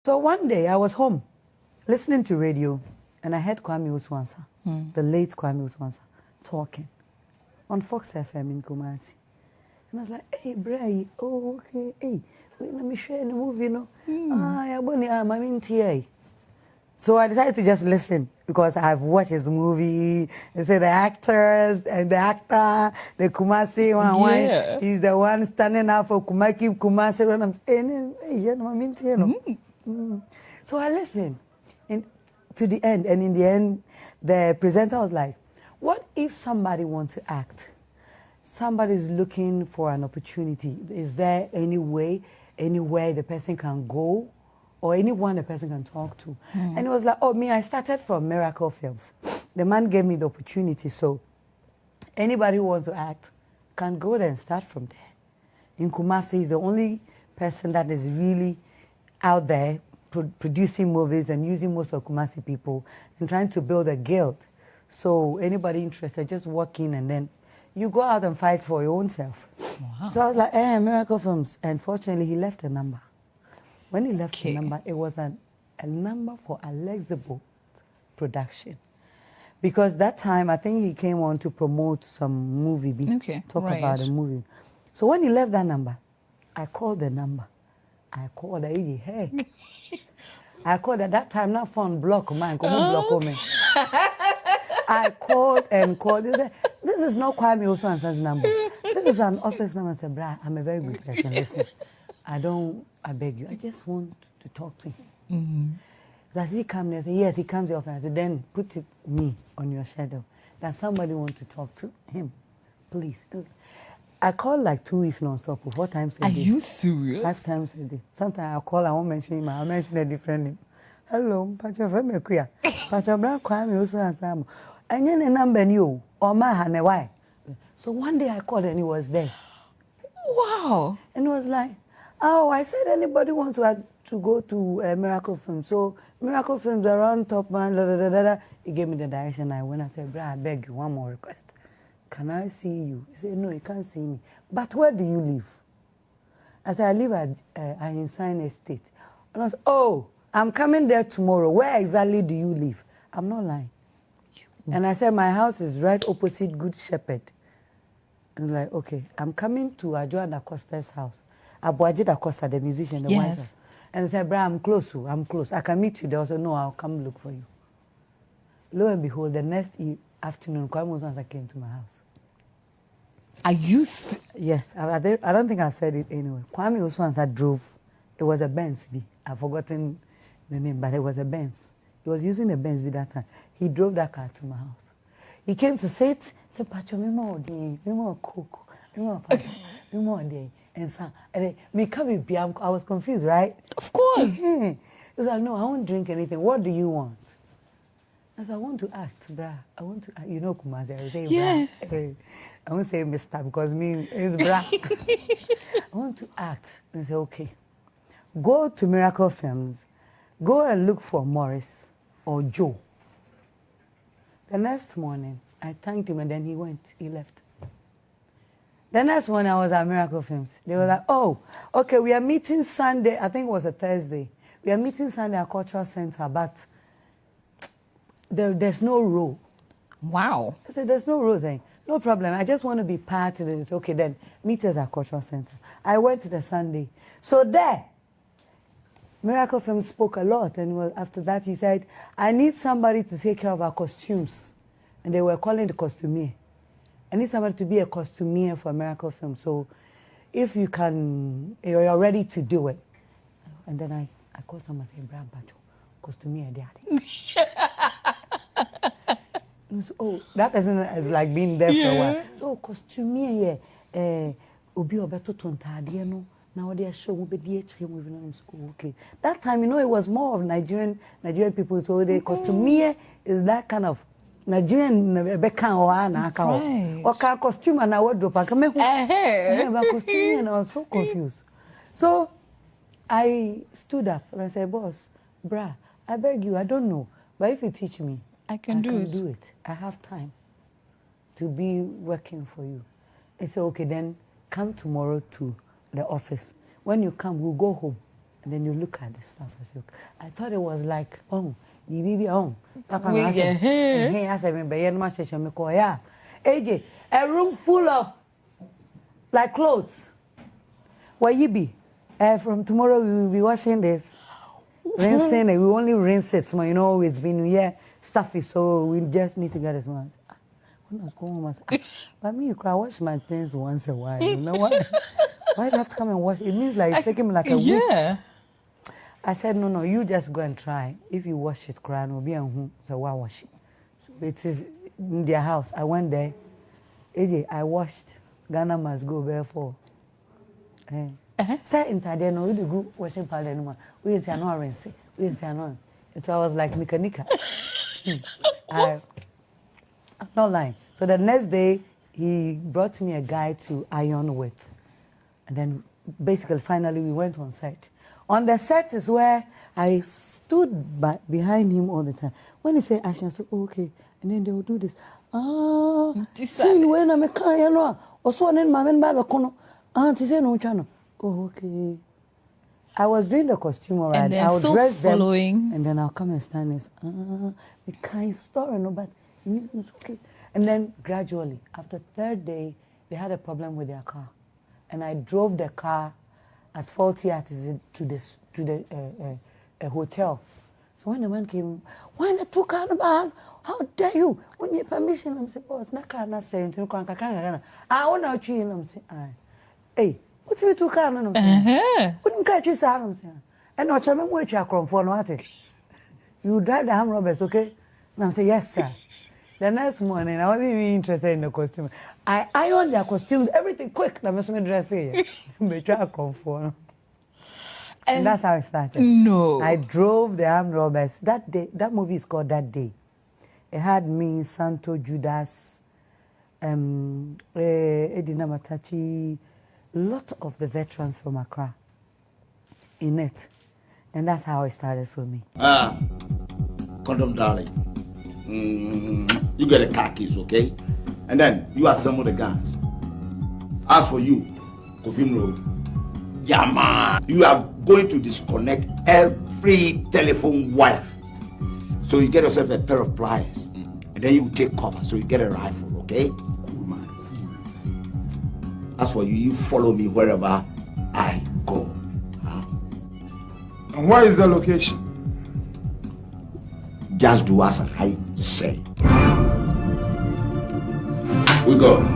So one day I was home listening to radio and I heard Kwame Ansah, the late Kwame Ansah, talking on Fox FM in Kumasi. And I was like, hey, Bray, oh, okay, hey, wait, let me share the movie, you know. So I decided to just listen because I've watched his movie. They say the actors and the actor, the Kumasi one, he's the one standing up for Kumasi. And I'm saying, so I listened to the end, and in the end, the presenter was like, what if somebody wants to act? Somebody is looking for an opportunity. Is there any way, anywhere the person can go, or anyone the person can talk to? And it was like, oh, me, I started from Miracle Films. The man gave me the opportunity, so anybody who wants to act can go there and start from there. In Kumasi, he's the only person that is really out there producing movies and using most of Kumasi people and trying to build a guild. So anybody interested, just walk in and then you go out and fight for your own self. Wow. So I was like, Miracle Films. And fortunately, he left a number. When he left the number, it was a number for Alexible production. Because that time, I think he came on to promote some movie, talk about a movie. So when he left that number, I called the number. I called the hey. I called at that time, not phone block man, block me. I called and called. They said, this is not Kwame Ansah's number. This is an office number. I said, brah, I'm a very good person. Listen, I beg you, I just want to talk to him. Does he come there? I said, yes, he comes to the office. I said, then put me on your schedule. That somebody wants to talk to him, please. I call like 2 weeks non-stop, 4 times a day. Are you serious? 5 times a day. Sometimes I'll call, I won't mention him, I'll mention a different name. Hello, Pacho from Ekuya. Pacho Bra Kwame Ansah. And then a number new, or my hand, why? So one day I called and he was there. Wow. And it was like, oh, I said anybody want to go to Miracle Films. So Miracle Films around Top Man, da, da, da, da, da. He gave me the direction. I went, I said, Bra, I beg you, one more request. Can I see you? He said, no, you can't see me. But where do you live? I said, I live at Ansah Estate. And I said, oh, I'm coming there tomorrow. Where exactly do you live? I'm not lying. And I said, my house is right opposite Good Shepherd. And I'm like, okay, I'm coming to Adjoa Acosta's house. Abuajid Acosta, the musician, the wife. And I said, Bra, I'm close. I'm close. I can meet you there. I said, no, I'll come look for you. Lo and behold, the next afternoon, Kwame Ansah came to my house. Are you? Yes, I don't think I said it anyway. Kwame Ansah drove. It was a Benz. I've forgotten the name, but it was a Benz. He was using a Benz that time. He drove that car to my house. He came to say it. Said, Pacho, me more day, me more cook, me more Pacho, me more day. And so, me come be. I was confused, right? Of course. He was like, no, I won't drink anything. What do you want? I said, I want to act, brah. I want to act. You know Kumasi, I say, brah. I won't say Mr. because me, it's brah. I want to act. And say, okay. Go to Miracle Films. Go and look for Morris or Joe. The next morning, I thanked him and then he went. He left. The next morning, I was at Miracle Films. They were like, oh, okay, we are meeting Sunday. I think it was a Thursday. We are meeting Sunday at Cultural Center, but there's no role. Wow. I said, there's no role, saying, no problem. I just want to be part of this. Okay, then meet us at Cultural Center. I went to the Sunday. So there, Miracle Films spoke a lot, and after that he said, I need somebody to take care of our costumes. And they were calling the costumier. I need somebody to be a costumier for Miracle Films. So if you can, you're ready to do it. And then I called someone and said, Bram Pacho, costumier, daddy. So, oh, that person has like been there for a while. So costumier, obi obeto tontade no. Now they are showing in school. Okay. That time, you know, it was more of Nigerian people. So the costumier is that kind of Nigerian Right. Or costume and a wardrobe. But costume and I was so confused. So I stood up and I said, boss, brah, I beg you, I don't know. But if you teach me, I can do it. I have time to be working for you. I said, okay, then come tomorrow to the office. When you come, we'll go home. And then you look at the stuff. I thought it was like, oh, baby, oh. Hey, I said, yeah. AJ, a room full of like clothes. Where you be? From tomorrow we will be washing this. Rinsing it. We only rinse it. So, you know, it's been stuffy, so we just need to get this one. When I was going home, I said, but me, I wash my things once a while. You know what? Why do I have to come and wash? It means like it's taking me like a week. I said, no, you just go and try. If you wash it, cry, will be on home. So why wash it? So it is in their house. I went there. AJ, I washed. Ghana must go therefore. Say in Tadeno, no, we do go washing powder no more. We say no rinse. We say no. So I was like Mikanika. I'm not lying. So the next day, he brought me a guy to iron with. And then basically, finally, we went on set. On the set is where I stood behind him all the time. When he said action, I said, oh, okay. And then they will do this. See, when I'm a car, you know, or so then my man by kono. He said, no, channel. Oh, okay. I was doing the costume already. I would dress them. And then I'll come and stand this. The kind of story, no, but it's okay. And then gradually, after the third day, they had a problem with their car. And I drove the car as faulty as it to the hotel. So when the man came, why the two car about? How dare you? When you permission, I'm saying, oh, it's not car, not saying, I want to treat him. I'm saying, hey, what's me two car? I'm saying, wouldn't catch you, sir. I'm saying, and not tell me what you're crying for, no, you drive the arm robbers, okay? And I'm saying, yes, sir. The next morning, I wasn't even interested in the costume. I ironed their costumes, everything quick. I must dress here. They try to come for. And that's how it started. No. I drove the armed robbers. That day, that movie is called That Day. It had me, Santo, Judas, Edina Matachi, a lot of the veterans from Accra in it. And that's how it started for me. Condom darling. You get the car keys, okay? And then you assemble the guns. As for you, Kofim Road, yeah man, you are going to disconnect every telephone wire. So you get yourself a pair of pliers, and then you take cover, so you get a rifle, okay? Cool man. As for you, you follow me wherever I go. Huh? And where is the location? Just do as I say. We go.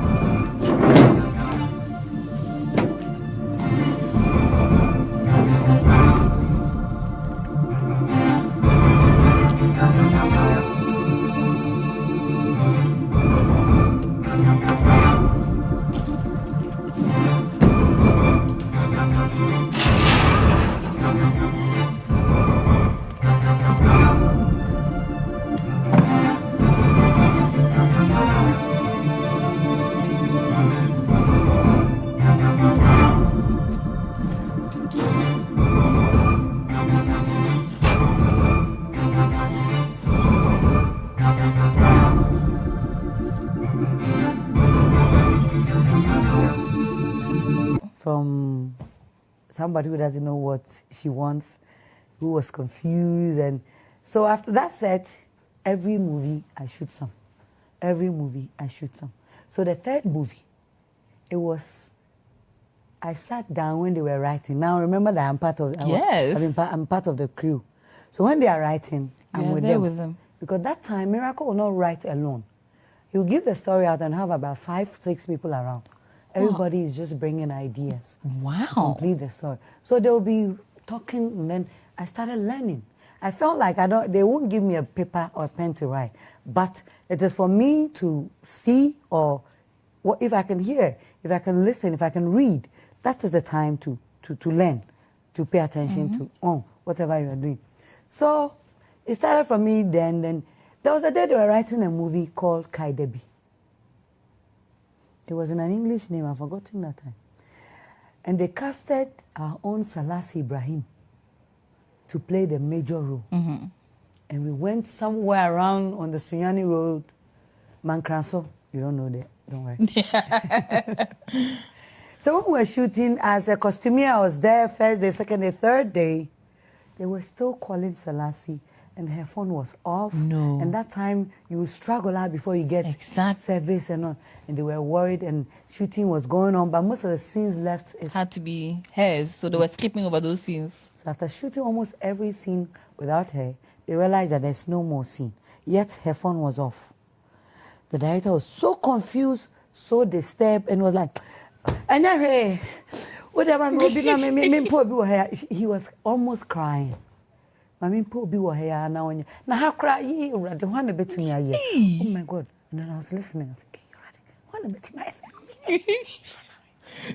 From somebody who doesn't know what she wants, who was confused. And so after that set, every movie I shoot some. Every movie I shoot some. So the third movie, it was, I sat down when they were writing. Now remember that I'm part of, I'm part of the crew. So when they are writing, I'm with them. Because that time, Miracle will not write alone. He'll give the story out and have about 5, 6 people around. Everybody is just bringing ideas. Wow. To complete the story. So they'll be talking, and then I started learning. I felt like they won't give me a paper or a pen to write, but it is for me to see, or if I can hear, if I can listen, if I can read. That is the time to learn, to pay attention to whatever you are doing. So it started from me then. Then there was a day they were writing a movie called Kaidebi. It was in an English name, I've forgotten that time. And they casted our own Salas Ibrahim to play the major role. And we went somewhere around on the Sunyani Road, Mankranso. You don't know that, don't worry. So when we were shooting, as a costumier, I was there first day, second day, third day. They were still calling Selassie, and her phone was off. No. And that time, you would struggle out before you get service and all. And they were worried, and shooting was going on. But most of the scenes left had to be hers, so they were skipping over those scenes. So after shooting almost every scene without her, they realized that there's no more scene. Yet her phone was off. The director was so confused, so disturbed, and was like, he was almost crying. Oh my God. And then I was listening. I said,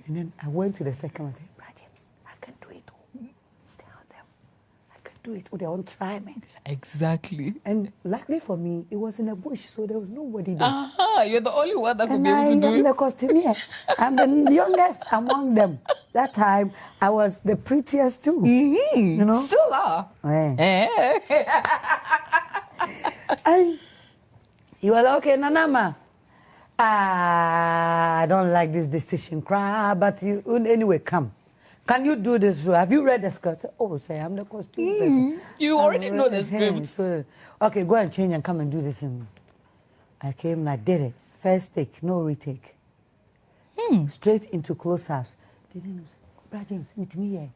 and then I went to the second and said, James, I can do it. Tell them I can do it. They won't try me. Exactly. And luckily for me, it was in a bush, so there was nobody there. You're the only one that could be able to do it. I'm the costumier. I'm the youngest among them. That time, I was the prettiest too. Mm-hmm. You know? Still are. And you were like, okay, Nanama. I don't like this decision, cry, but you anyway come. Can you do this? Have you read the script? Oh, say I'm the costume person. You already know the script. So, okay, go and change and come and do this. And I came and I did it. First take, no retake. Straight into close-ups. They didn't say, James, meet me here.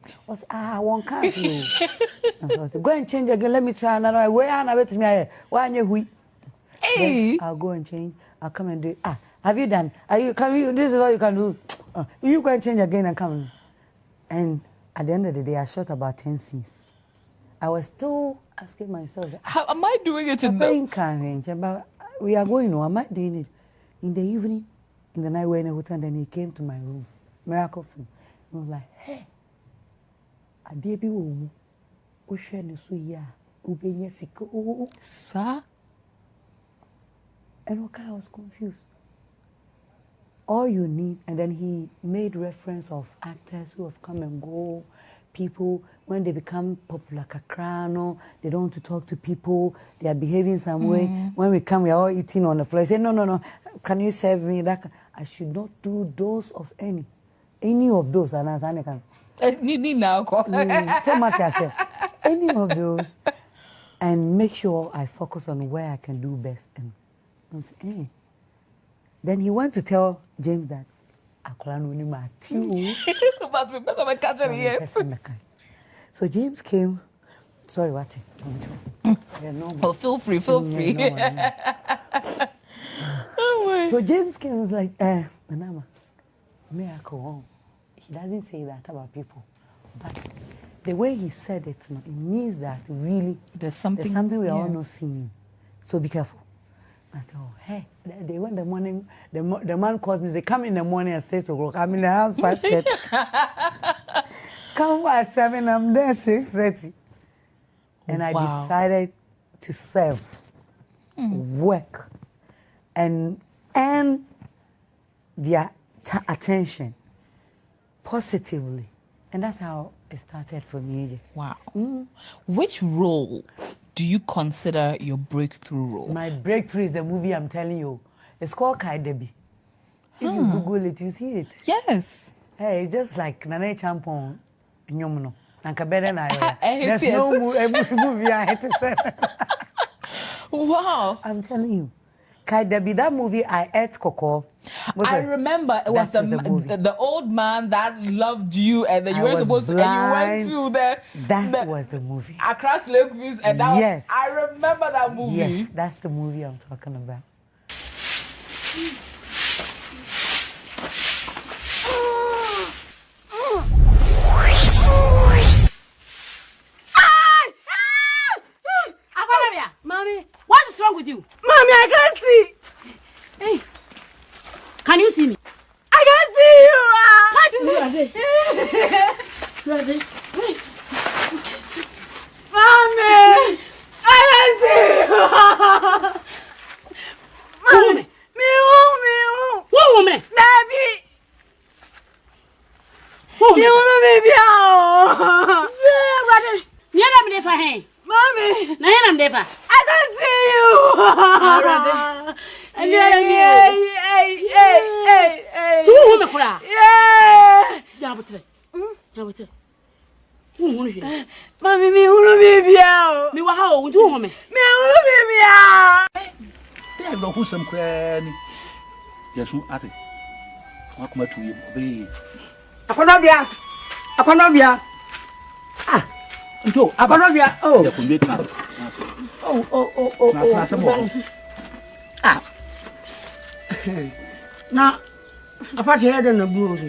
I won't come to you. So I said, go and change again. Let me try another way. Why are you? Hey. I'll go and change. I'll come and do it. Have you done? This is what you can do. You go and change again and come. And at the end of the day, I shot about 10 scenes. I was still asking myself, how am I doing it in the... But we are going, am I doing it? In the evening, in the night, we're in a hotel, and then he came to my room. Miracle film. He was like, hey, I did be woo. Sir? And okay, I was confused. All you need, and then he made reference of actors who have come and go, people, when they become popular, kakrano, they don't want to talk to people, they are behaving some way. When we come, we are all eating on the floor. I say, no, can you serve me? That I should not do those of any of those. So much I said, any of those, and make sure I focus on where I can do best. And I was, Then he went to tell James that so James came. Sorry, what? Oh, feel free. So James came and was like, Manama, miracle. He doesn't say that about people. But the way he said it, it means that really there's something we are all not seeing. So be careful. I said, oh, hey, they went the morning, the man calls me, they come in the morning and say, so I'm in the house 5:30. Come by 7, I'm there 6:30. And I decided to serve, work, and earn their attention positively. And that's how it started for me. Wow. Which role do you consider your breakthrough role? My breakthrough is the movie I'm telling you. It's called Kai Debbie. If you Google it, you see it. Yes. Hey, it's just like Nane Champon, Nyomuno. There's no movie I had to say. Wow. I'm telling you. Kai Debbie, that movie I ate Coco. I remember it was the old man that loved you, and then you were supposed to, and you went to that was the movie. Across Lake Views, and that yes. I remember that movie. Yes, that's the movie I'm talking about. Mommy, what is wrong with you? Mommy, I can't see. Hey, can you see me? I can't see you. Ready? Wait. Mommy, I can't see you. Mommy, me. What woman? Baby. Who You want to baby out? Yeah, brother. You're not there for him. Mommy, No, you're not there for. I can't see you. Yeah. Hey. Two women, Yeah. Jabutre. Jabutre. Mami, me unu baby out. Me wa how untu ho me. Me unu baby out. There no who some cranny. Yes, ate. What come to you, be. Akonobia. Ah. Nto, Akonobia. Oh. The computer. Oh. Ah. Na apart here than the blues.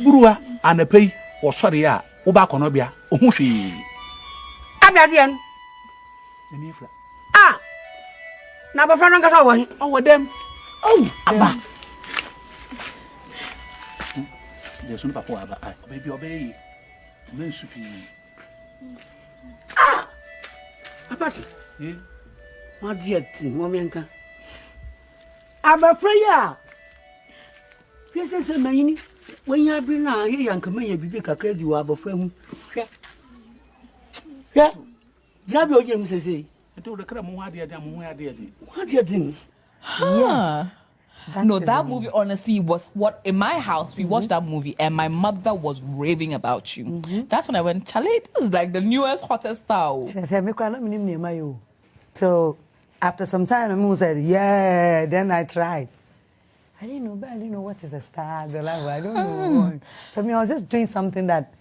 Burua and a pay or sorry, wo ba konobia, ohunhwe. Abiadian. Ah. Na ba fa no ngasa wo. Oh, them. Oh, aba. There's no papa aba. Baby obey. Men supi. Ah. Apart. Eh? Ma diet, mo menka. Aba freya. Pese se mayini. When you bring now, here and come in, you be a crazy wab of friend. Yeah, Jabby or James say, I told the crab what dear, what do you think? Yes. No, that movie honestly was what in my house we watched that movie and my mother was raving about you. That's when I went, Charlie, this is like the newest, hottest style. So after some time, the moon said, yeah, then I tried. I didn't know what is a star, the life. I don't know. For me, I was just doing something that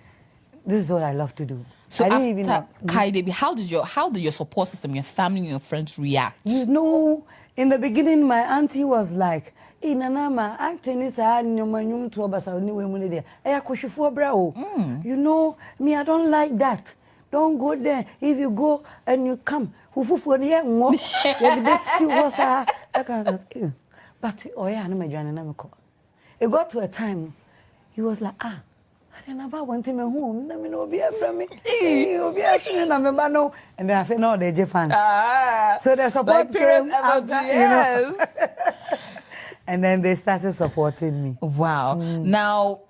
this is what I love to do. So I didn't after even know. Kai Debbie, how did your support system, your family, and your friends react? You know, in the beginning, my auntie was like, Inanama, acting is hard, no man, to Abasa, anyway, there. I kushi for bro. You know, me, I don't like that. Don't go there. If you go and you come, who for the young one, but oh yeah, I'm a journey. It got to a time, he was like, I don't know about one thing at home. Let me know be from me. You'll be asking and I'm a bano. And then I feel no, they're just fans. So the support came after, you know. And then they started supporting me. Wow. Now,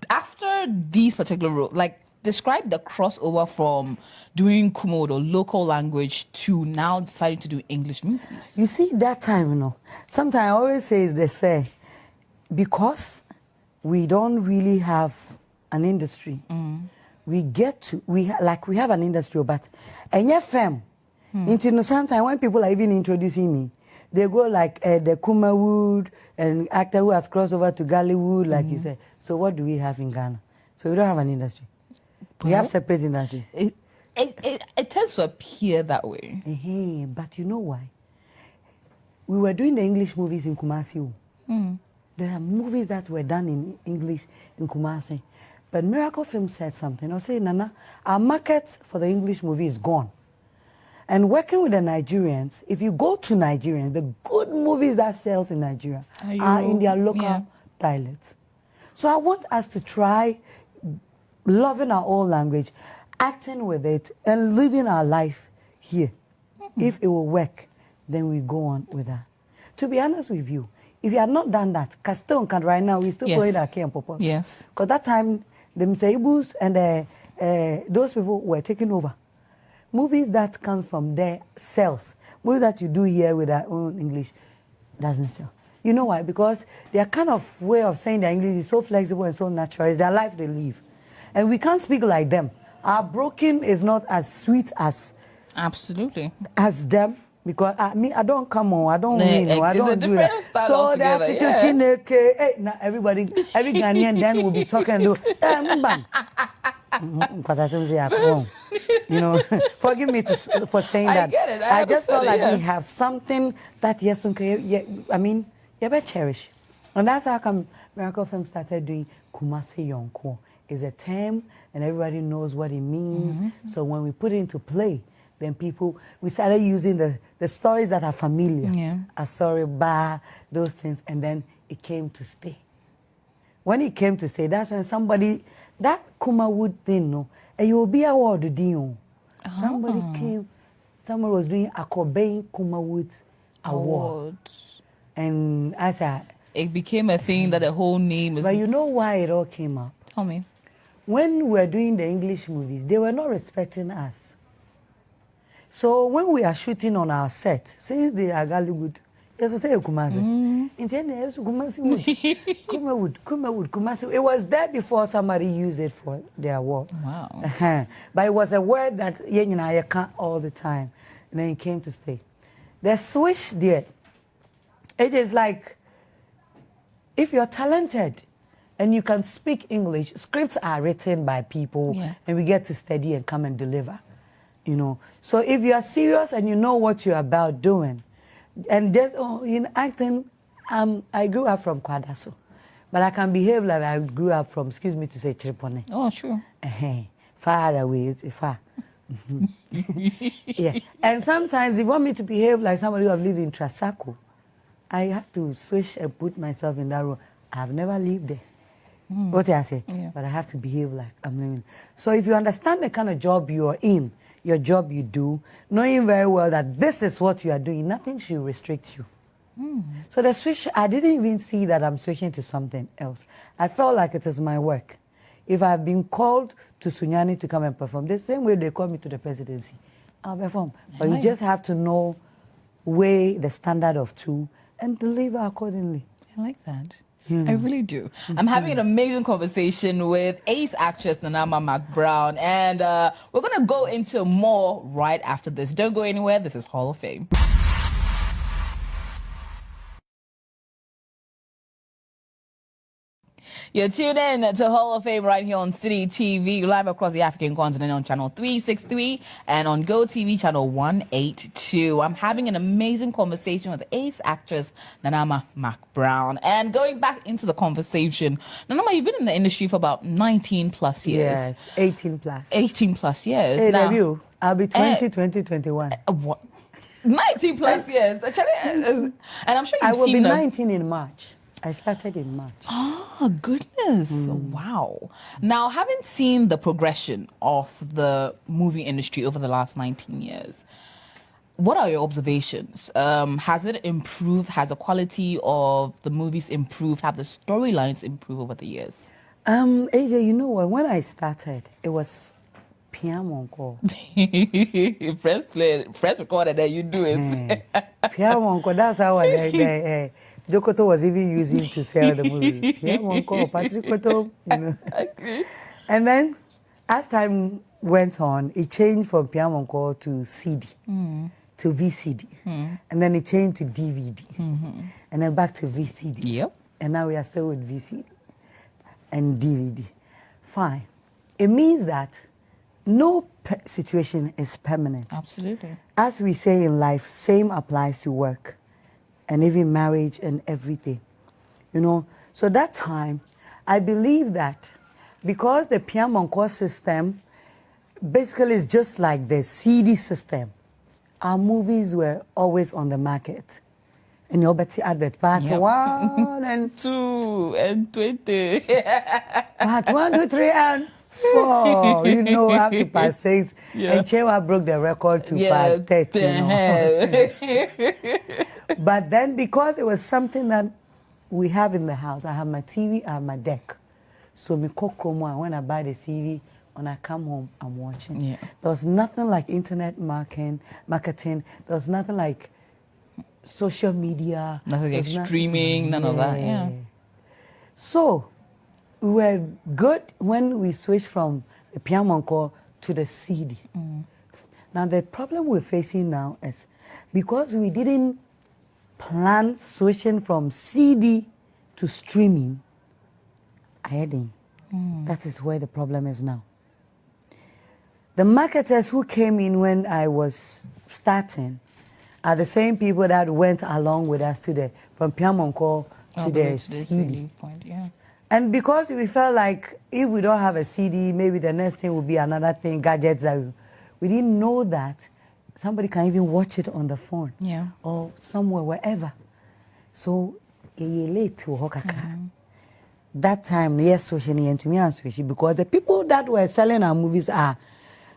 after these particular roles, like, describe the crossover from doing kumawood or local language to now deciding to do English movies. You see, that time, you know, sometimes I always say, they say, because we don't really have an industry, we have an industry, but and your fam, until sometimes when people are even introducing me, they go like the kumawood and actor who has crossed over to Gollywood, like you said. So what do we have in Ghana? So we don't have an industry. We have separate industries. It tends to appear that way. But you know why? We were doing the English movies in Kumasi. There are movies that were done in English in Kumasi. But Miracle Film said something. I say, Nana, our market for the English movie is gone. And working with the Nigerians, if you go to Nigeria, the good movies that sells in Nigeria are in their local dialects. So I want us to try loving our own language, acting with it, and living our life here. If it will work, then we go on with that. To be honest with you, if you had not done that, Caston can right now, we still going that K and Popo. Yes. Because that time, the Msaibus and those people were taking over. Movies that come from their cells, movies that you do here with our own English, doesn't sell. You know why? Because their kind of way of saying their English is so flexible and so natural. It's their life they live. And we can't speak like them. Our broken is not as sweet as... Absolutely. As them. Because I don't come on, I don't win, I don't do that. Style so altogether, now every Ghanaian then will be talking to because I say I'm wrong. You know, forgive me for saying that. I get it. I just felt like we have something that I mean, you better cherish. And that's how come Miracle Film started doing Kumasi Yonko. It's a term and everybody knows what it means. So when we put it into play, then we started using the stories that are familiar. Yeah. Asori Ba, those things, and then it came to stay. When it came to stay, that's when that kumawood thing, no, and you will be awarded, somebody was doing a Kobe Kumawood award. And I said, it became a thing that the whole name is. But you know why it all came up? Tell me. When we were doing the English movies, they were not respecting us. So when we are shooting on our set, since they are Gollywood, Yes, I say Kumasi. In the end, yes, Kumasi wood. Kumawood, Kumasi. It was there before somebody used it for their work. Wow. But it was a word that I can't all the time. And then it came to stay. The swish there, it is like if you're talented and you can speak English, scripts are written by people and we get to study and come and deliver. So if you are serious and you know what you're about doing, and there's in acting, I grew up from Kwadaso, but I can behave like I grew up from, excuse me to say, Chiripone. Oh, sure. Far away, it's far. Yeah, and sometimes if you want me to behave like somebody who have lived in Trasaco, I have to switch and put myself in that role. I've never lived there. What I say, but I have to behave like I'm living. So if you understand the kind of job you are in, your job you do, knowing very well that this is what you are doing, nothing should restrict you. So the switch, I didn't even see that I'm switching to something else. I felt like it is my work. If I've been called to Sunyani to come and perform, the same way they call me to the presidency, I'll perform. But you just have to know, weigh the standard of two, and deliver accordingly. I like that. I really do. I'm having an amazing conversation with ace actress Nanama McBrown, and we're going to go into more right after this. Don't go anywhere. This is Hall of Fame. You're tuned in to Hall of Fame right here on City TV, live across the African continent on channel 363 and on Go TV channel 182. I'm having an amazing conversation with ace actress Nanama McBrown. And going back into the conversation, Nanama, you've been in the industry for about 19 plus years. Yes, 18 plus. 18 plus years. Hey, now, you. I'll be 2021. What? 19 plus years. Actually, and I'm sure I you've will seen be them. 19 in March. I started in March. Oh, goodness. Wow. Now, having seen the progression of the movie industry over the last 19 years, what are your observations? Has it improved? Has the quality of the movies improved? Have the storylines improved over the years? AJ, you know what? When I started, it was piano encore. Press recorded, then you do it. Piano encore, that's how Jokoto was even using to sell the movie. Piano encore, Patrick Koto, Okay. And then, as time went on, it changed from piano encore to CD, to VCD. And then it changed to DVD. And then back to VCD. Yep. And now we are still with VCD and DVD. Fine. It means that no situation is permanent. Absolutely. As we say in life, same applies to work and even marriage and everything. So that time, I believe that because the piano encore system basically is just like the CD system, our movies were always on the market. And you'll bet advert part 1 and 2 and 20. part 1, 2, 3 and 4. Up to part 6. And Chewa broke the record to part 30. But then because it was something that we have in the house, I have my TV, I have my deck. So me cook when I buy the TV, when I come home, I'm watching. Yeah. There's nothing like internet marketing. There's nothing like social media. Nothing like streaming, none of that. Yeah. So we were good when we switched from the piano encore to the CD. Now the problem we're facing now is because we didn't plan switching from CD to streaming, that is where the problem is now. The marketers who came in when I was starting are the same people that went along with us from piano encore to the CD. Point, yeah. And because we felt like if we don't have a CD, maybe the next thing will be another thing, gadgets. We didn't know that somebody can even watch it on the phone or somewhere, wherever. So, late to that time, yes, switching to me and switching because the people that were selling our movies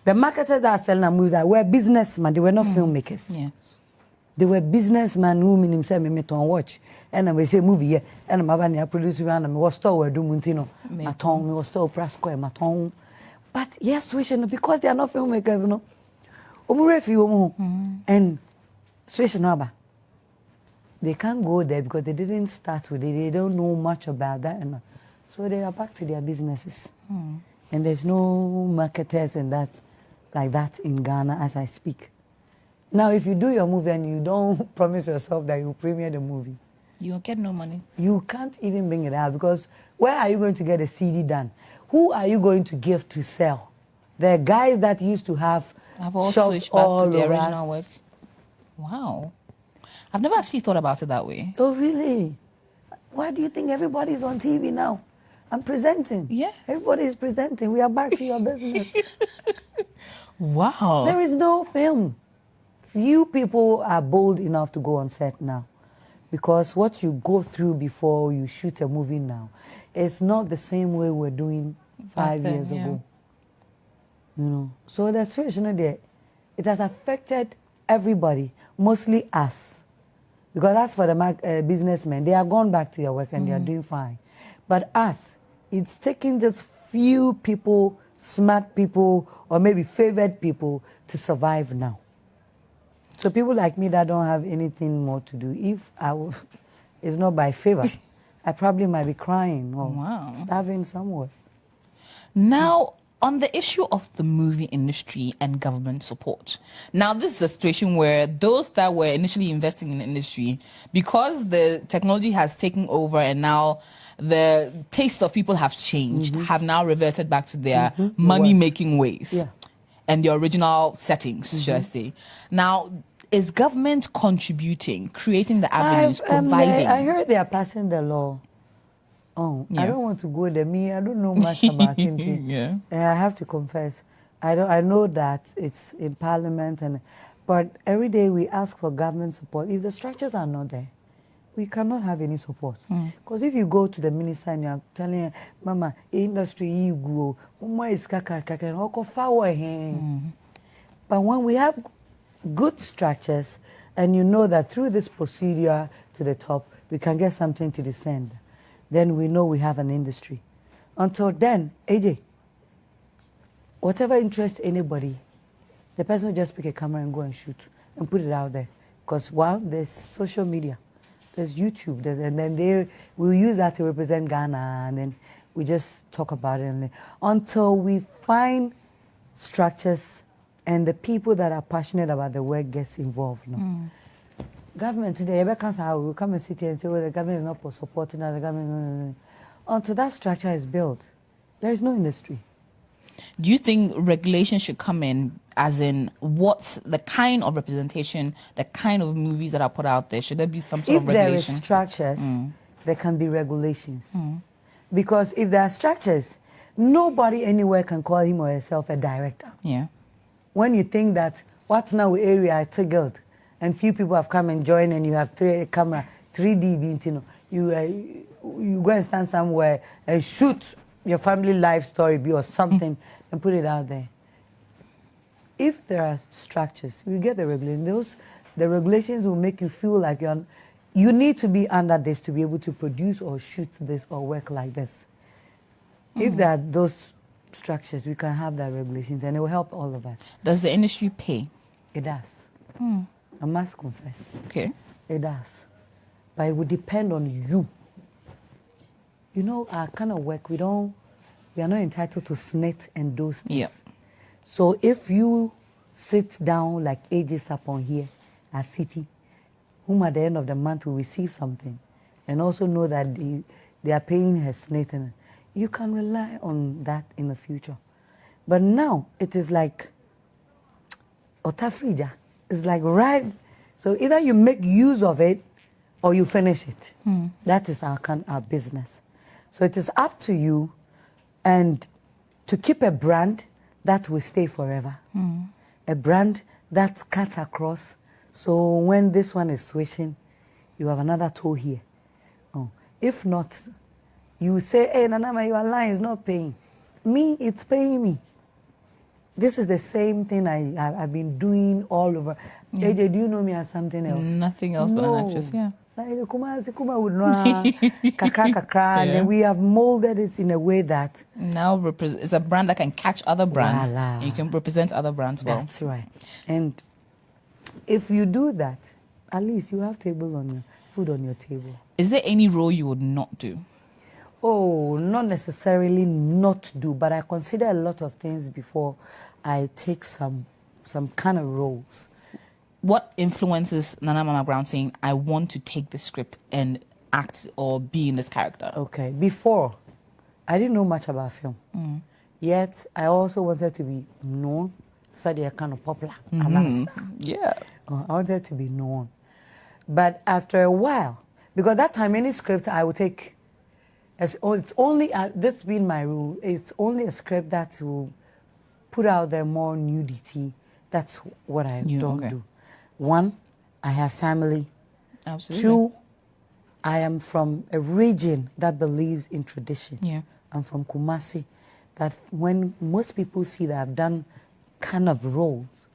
the marketers that are selling our movies were businessmen. They were not filmmakers. Yes. They were businessmen who mean himself me to watch. And we say movie here. And my band produce around and was store where do Muntino. My tongue was store Prasco and my tongue. But yes, switching because they are not filmmakers, no. And switching over. they can't go there because they didn't start with it. They don't know much about that. And so they are back to their businesses. And there's no marketers and that like that in Ghana as I speak. Now, if you do your movie and you don't promise yourself that you premiere the movie, You'll get no money. you can't even bring it out because where are you going to get a CD done? Who are you going to give to sell? The guys that used to have I've all shops switched back all to the over. original work. Wow. I've never actually thought about it that way. Oh, really? Why do you think everybody's on TV now? I'm presenting. Yes. Everybody is presenting. We are back to your business. Wow. There is no film. Few people are bold enough to go on set now because what you go through before you shoot a movie now is not the same way we're doing 5 then, years yeah. ago. You know, so the situation there, it has affected everybody, mostly us. Because as for the businessmen, they are gone back to their work and they are doing fine. But us, it's taking just few people, smart people, or maybe favored people to survive now. So people like me that don't have anything more to do, if it's not by favor, I probably might be crying or Wow. starving somewhere. Now, on the issue of the movie industry and government support. Now, this is a situation where those that were initially investing in the industry, because the technology has taken over and now the taste of people have changed, have now reverted back to their money-making ways. Yeah. And the original settings, should I say. Now, is government contributing, creating the avenues, providing? I heard they are passing the law. Oh, Yeah. I don't want to go there. Me, I don't know much about it. Yeah. And I have to confess, I know that it's in Parliament, but every day we ask for government support. If the structures are not there, we cannot have any support. Because if you go to the minister and you are telling her, Mama, industry you go, but when we have good structures and you know that through this procedure to the top, we can get something to descend, then we know we have an industry. Until then, AJ, whatever interests anybody, the person will just pick a camera and go and shoot and put it out there. Because, well, there's social media, there's YouTube, and then they will use that to represent Ghana, and then we just talk about it. And until we find structures and the people that are passionate about the work gets involved. No? Government today, will come and sit here and say, well, the government is not supporting us, the government. Until that structure is built, there is no industry. Do you think regulation should come in, as in what's the kind of representation, the kind of movies that are put out there? Should there be some sort of regulation? If there is structures, there can be regulations. Because if there are structures, nobody anywhere can call him or herself a director. Yeah. When you think that what's now area tickled and few people have come and joined and you have camera, 3D, you go and stand somewhere and shoot your family life story or something and put it out there. If there are structures, you get the regulations. The regulations will make you feel like you need to be under this to be able to produce or shoot this or work like this. If there are those structures, we can have that regulations and it will help all of us. Does the industry pay? It does. I must confess. Okay. It does. But it would depend on you. You know, our kind of work, we are not entitled to snit and those things. Yep. So if you sit down like ages upon here at City, whom at the end of the month will receive something, and also know that they are paying her snit, and you can rely on that in the future. But now it is like otafrija. It's like right. So either you make use of it or you finish it. That is our business. So it is up to you and to keep a brand that will stay forever. A brand that cuts across. So when this one is switching, you have another toe here. Oh. If not, you say, hey, Nanama, your line is not paying. Me, it's paying me. This is the same thing I've been doing all over. AJ, do you know me as something else? Nothing else but an actress, yeah. Like kumawood, kakra, and then we have molded it in a way that Now it's a brand that can catch other brands. Voila. And you can represent other brands well. That's right. And if you do that, at least you have table on your food on your table. Is there any role you would not do? Oh, not necessarily not do, but I consider a lot of things before I take some kind of roles. What influences Nana Mama Brown saying, I want to take the script and act or be in this character? Okay, before, I didn't know much about film. Yet, I also wanted to be known, so they're kind of popular. Yeah. I wanted to be known. But after a while, because that time any script I would take, it's only, that's been my rule, it's only a script that will put out there more nudity. That's what I don't do. One, I have family. Absolutely. Two, I am from a region that believes in tradition. Yeah. I'm from Kumasi. That when most people see that I've done kind of roles,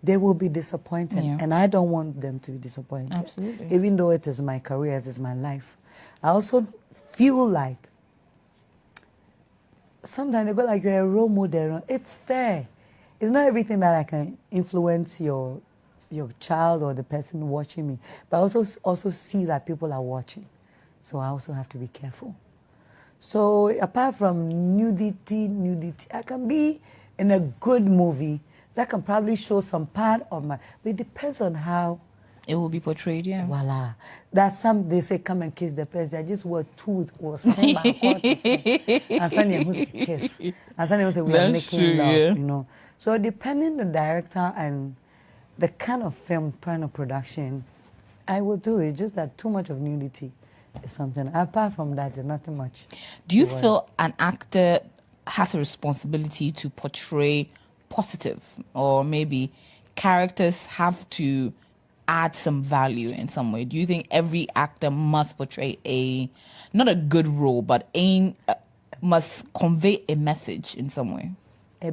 they will be disappointed. Yeah. And I don't want them to be disappointed. Absolutely. Even though it is my career, it is my life. I also feel like sometimes they go like, you're a role model. It's there. It's not everything that I can influence your child or the person watching me. But I also see that people are watching. So I also have to be careful. So apart from nudity, I can be in a good movie that can probably show some part of my, but it depends on how it will be portrayed, yeah. Voila. That some they say come and kiss the person. I just were two or sing my and Sunny who's kiss. And Sunny was we are making love, you know. So depending the director and the kind of film, kind of production, I will do it. Just that too much of nudity is something. Apart from that, there's nothing much. Do you feel an actor has a responsibility to portray positive, or maybe characters have to add some value in some way? Do you think every actor must portray not a good role, but must convey a message in some way?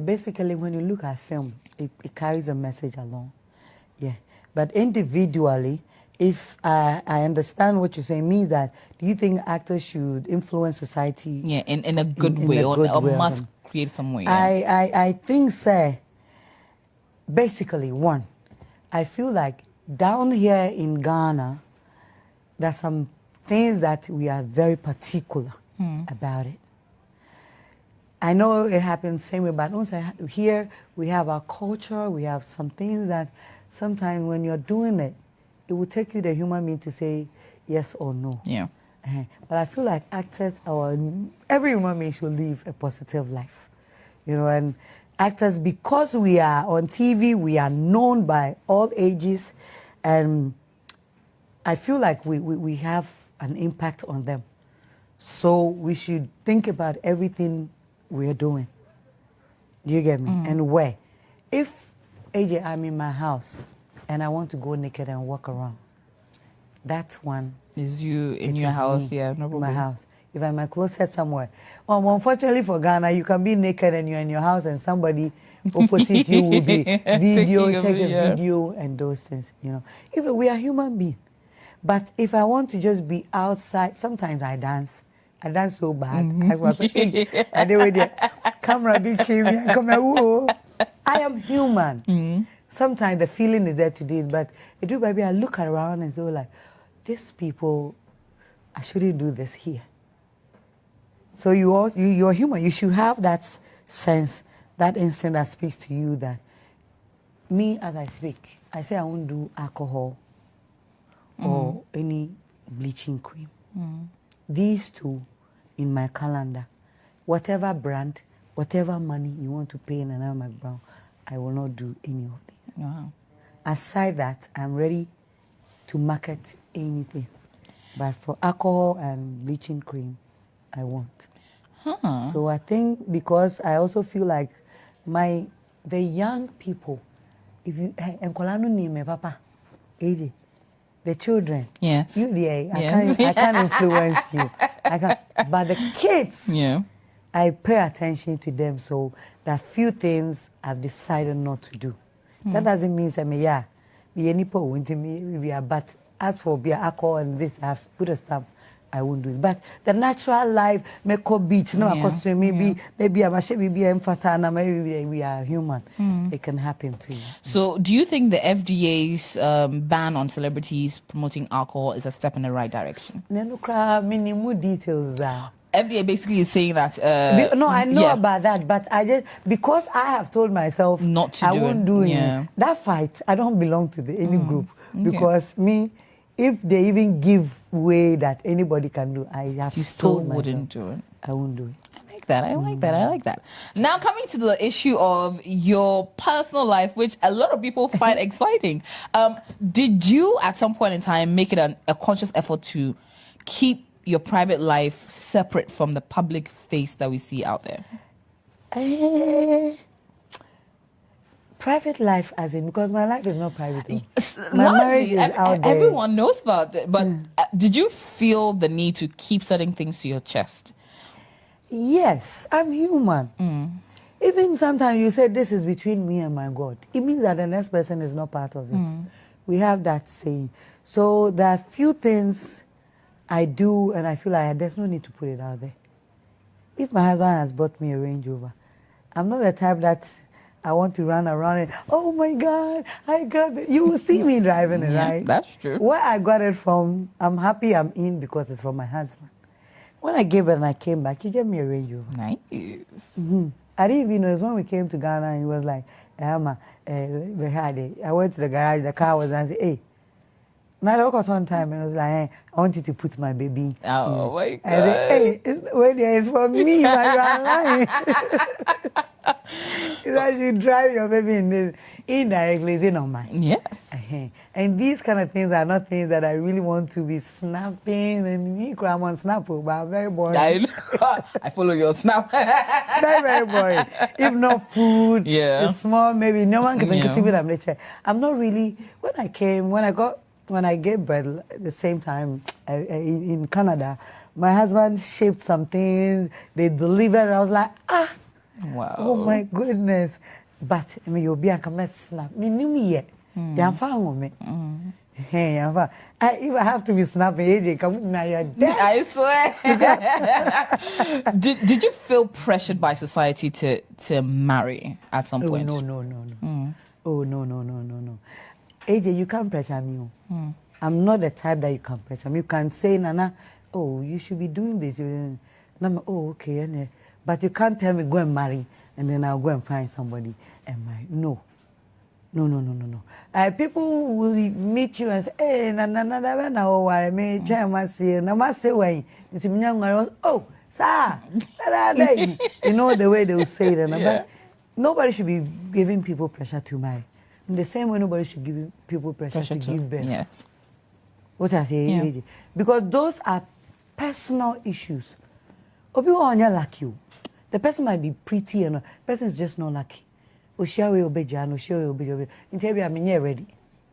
Basically, when you look at film, it carries a message along. Yeah. But individually, if I understand what you're saying, means that do you think actors should influence society? Yeah, in a good way, or must create some way? Yeah. I think, sir, basically, one, I feel like down here in Ghana, there's some things that we are very particular about it. I know it happens same way, but also here we have our culture, we have some things that sometimes when you're doing it, it will take you the human being to say yes or no. Yeah. But I feel like actors, or every human being should live a positive life. You know, and actors, because we are on TV, we are known by all ages, and I feel like we have an impact on them. So we should think about everything we're doing. Do you get me? And where? If, AJ, I'm in my house and I want to go naked and walk around, that's one. Is you in your house? Yeah, no problem. In my house. If I'm in my closet somewhere. Unfortunately for Ghana, you can be naked and you're in your house and somebody opposite you will be take a video and those things, you know. Even we are human beings. But if I want to just be outside, sometimes I dance. I dance so bad. I was like, hey, and they were there, camera be chimney, come here, whoa. I am human. Sometimes the feeling is there to do it, but it do, baby, I look around and so like, these people, I shouldn't do this here. So you're human. You should have that sense, that instinct that speaks to you that me as I speak, I say I won't do alcohol or any bleaching cream. These two in my calendar, whatever brand, whatever money you want to pay in Nana Brown, I will not do any of these. Wow. Aside that, I'm ready to market anything. But for alcohol and bleaching cream, I won't. So I think because I also feel like the young people, if you papa, AJ, the children, yes, you I can't influence you. But the kids, yeah, I pay attention to them. So there are few things I've decided not to do. That doesn't mean but as for beer, alcohol and this, I've put a stamp. I won't do it. But the natural life, make a beach, no, because maybe I'm a maybe we are human. It can happen to you. So, do you think the FDA's ban on celebrities promoting alcohol is a step in the right direction? Minimum details. FDA basically is saying that. No, I know about that, but I just because I have told myself not to I do it. won't do it. That fight, I don't belong to any group because if they even give way that anybody can do, I have you still told myself, wouldn't do it. I won't do it. I like that. I like that. Now coming to the issue of your personal life, which a lot of people find exciting. Did you at some point in time make it a conscious effort to keep your private life separate from the public face that we see out there? Private life, as in, because my life is not private. My marriage is out there. Everyone knows about it, but did you feel the need to keep certain things to your chest? Yes, I'm human. Even sometimes you say this is between me and my God. It means that the next person is not part of it. We have that saying. So there are few things I do, and I feel like there's no need to put it out there. If my husband has bought me a Range Rover, I'm not the type that I want to run around and, oh my God, I got it. You will see me driving it, right? That's true. Where I got it from, I'm happy I'm in because it's from my husband. When I gave it and I came back, he gave me a Range Rover. Nice. I didn't even know. It's when we came to Ghana and he was like, Emma, we had it. I went to the garage, the car was, and I said, hey. Now I woke up one time and I was like, hey, I want you to put my baby. Oh my God. I said, hey, it's for me, but you are lying. It's that you drive your baby in this indirectly, is it not mine? Yes. And these kind of things are not things that I really want to be snapping. And me, I'm on Snap, but I'm very boring. I follow your Snap. Very, very boring. If not food, it's small, maybe no one can think it. I'm not really, when I gave birth at the same time in Canada, my husband shipped some things, they delivered, I was like, wow. Oh my goodness. But I mean, you'll be a snap. Me knew me yet. They're fine with me. Hey, if I have to be snapping, AJ, come now, you're dead. I swear. Did you feel pressured by society to marry at some point? No. Oh, no. AJ, you can't pressure me. I'm not the type that you can pressure me. You can say, Nana, oh, you should be doing this. And I'm, oh, okay. But you can't tell me, go and marry, and then I'll go and find somebody and marry. No. People will meet you and say, hey, I may try my say, when it's oh, sir, you know the way they will say it. But nobody should be giving people pressure to marry. In the same way, nobody should give people pressure to give birth. Yes. What I say, because those are personal issues. Obi wa onya lucky. The person might be pretty and the person is just not lucky. Oshiawe obejano, oshiawe obejo. Intebi amenye ready.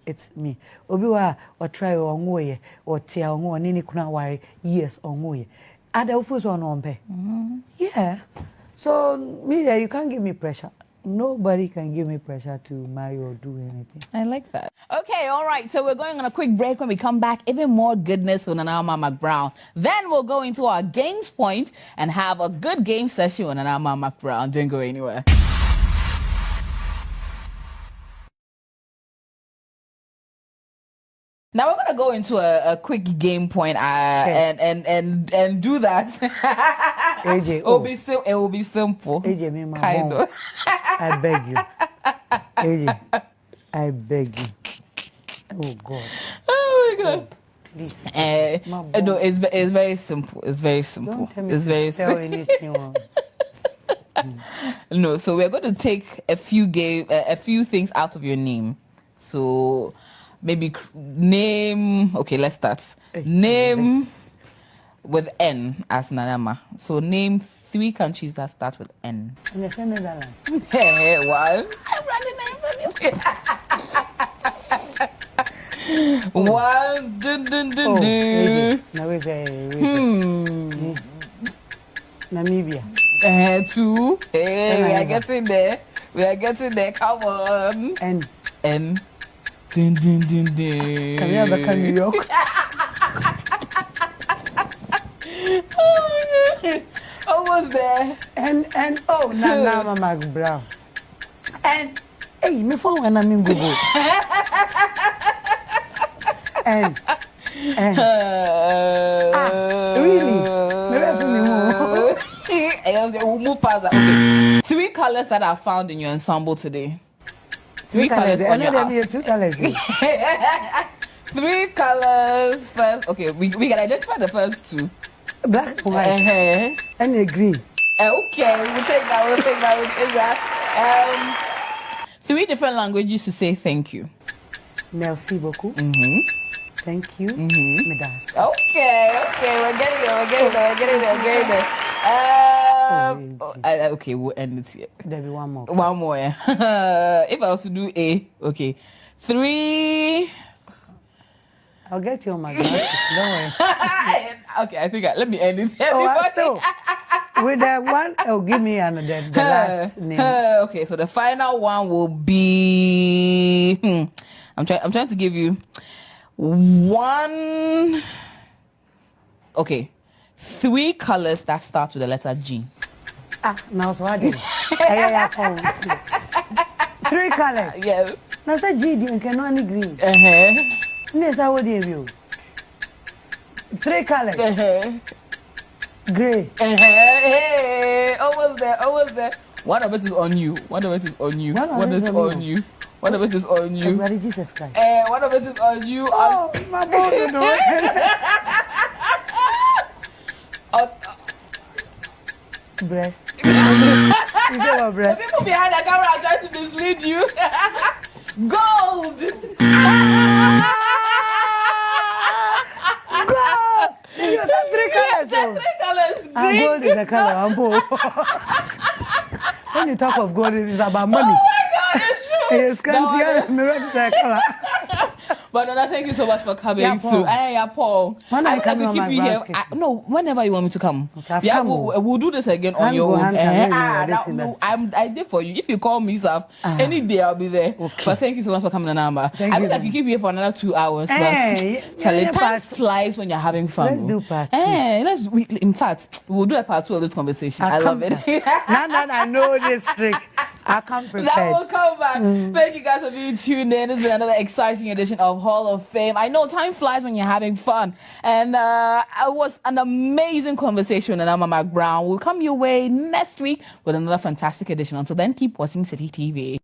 It's me. Obi wa try onwoye, or tia onwo nini kuna wari yes onwoye. Ada ufus on ompe. Yeah. So me, you can't give me pressure. Nobody can give me pressure to marry or do anything. I like that. Okay, all right. So we're going on a quick break. When we come back, even more goodness with Nanama McBrown. Then we'll go into our games point and have a good game session with Nanama McBrown. Don't go anywhere. Now we're gonna go into a quick game point and do that. AJ, it will be simple. AJ, me my kind of. I beg you. AJ, I beg you. Oh God. Oh my God. Please. No, it's very simple. It's very simple. Don't tell me it's to very spell anything wrong. No, so we're going to take a few things out of your name. So maybe name. Okay, let's start. Name with N as Nanama. So name 3 countries that start with N. In the same Netherlands. Hey, one. I'm running name from you. One. Dun. Namibia. 2. Hey, we are getting there. Come on. N. Dun. Can you ever come New York? Almost there. And oh, Nana Mama Brown. And hey, me phone when I'm in Google. and really? We'll move past that. Okay. 3 colors that are found in your ensemble today. 3 colors. On your 2 colors. 3 colors first. Okay, we can identify the first 2. Black, white, and a green. Okay, we'll take that. 3 different languages to say thank you. Merci beaucoup. Thank you. Medas. Okay, we're getting there. Okay, we'll end it here. There'll be one more. One more, yeah. If I was to do A, okay. 3. I'll get you on my glasses. Don't worry. Okay, I think let me end it here. With that one, give me another the last name. Okay, so the final one will be. I'm trying to give you one. Okay, 3 colors that start with the letter G. Now so I did. 3 colors. Yes. Now say G, you can only green. Next, I would give you 3 colors. Gray. Hey, almost there. One of it is on you. One of it is on you. One is on you. One of it is on you. Bloody Jesus Christ. One of it is on you. Oh, my boy, no. Breast. You say what breast? People behind the camera are trying to mislead you. Gold. Gold. You said 3 colors. 3 colors. And gold is a color. I'm poor. When you talk of gold, it's about money. Oh my God, it's true. It's color. But Nana, thank you so much for coming through. Paul. When I come on my here. No, whenever you want me to come. Okay, we'll do this again on your own. I did for you. If you call me, any day I'll be there. Okay. But thank you so much for coming, Nana. I mean, like you keep here for another 2 hours. Time flies when you're having fun. Let's do part 2. In fact, we'll do a part 2 of this conversation. I love it. Now that I know this trick, I come prepared. That will come back. Thank you guys for being tuned in. It's been another exciting edition of Hall of Fame. I know time flies when you're having fun. And it was an amazing conversation with Mama Brown. We'll come your way next week with another fantastic edition. Until then, keep watching City TV.